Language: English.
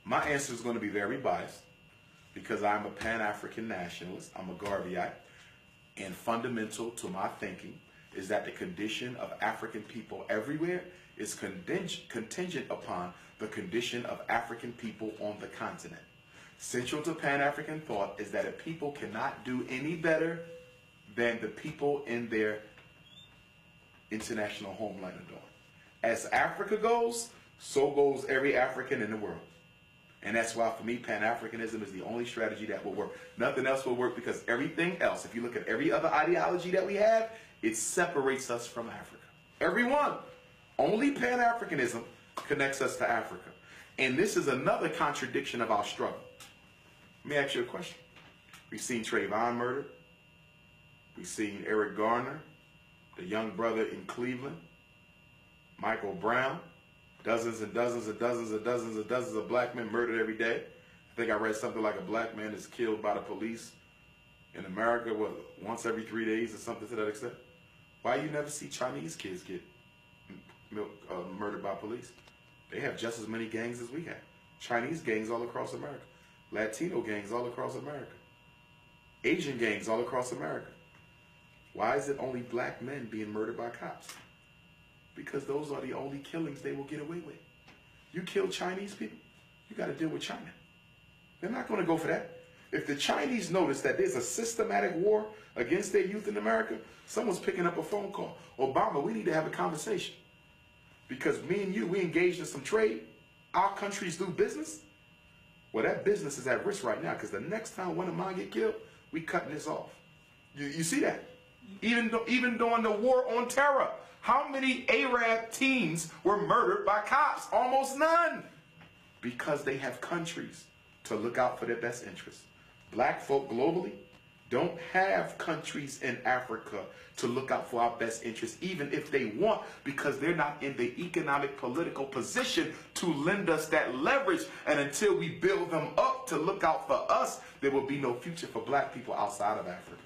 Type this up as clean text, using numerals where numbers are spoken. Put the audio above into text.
My answer is going to be very biased because I'm a Pan-African nationalist. I'm a Garveyite. And fundamental to my thinking is that the condition of African people everywhere is contingent upon the condition of African people on the continent. Central to Pan-African thought is that a people cannot do any better than the people in their international homeland are doing. As Africa goes, so goes every African in the world. And that's why, for me, Pan-Africanism is the only strategy that will work. Nothing else will work because everything else, if you look at every other ideology that we have, it separates us from Africa. Every one. Only Pan-Africanism connects us to Africa. And this is another contradiction of our struggle. Let me ask you a question. We've seen Trayvon murdered. We've seen Eric Garner, the young brother in Cleveland, Michael Brown, dozens and dozens and dozens and dozens and dozens of black men murdered every day. I think I read something like a black man is killed by the police in America, what, once every 3 days or something to that extent. Why you never see Chinese kids get murdered by police? They have just as many gangs as we have. Chinese gangs all across America. Latino gangs all across America. Asian gangs all across America. Why is it only black men being murdered by cops? Because those are the only killings they will get away with. You kill Chinese people, you got to deal with China. They're not going to go for that. If the Chinese notice that there's a systematic war against their youth in America, someone's picking up a phone call. Obama, we need to have a conversation. Because me and you, we engaged in some trade. Our countries do business. Well, that business is at risk right now because the next time one of mine get killed, we cutting this off. You see that? Even during the war on terror, how many Arab teens were murdered by cops? Almost none. Because they have countries to look out for their best interests. Black folk globally don't have countries in Africa to look out for our best interests, even if they want, because they're not in the economic, political position to lend us that leverage. And until we build them up to look out for us, there will be no future for black people outside of Africa.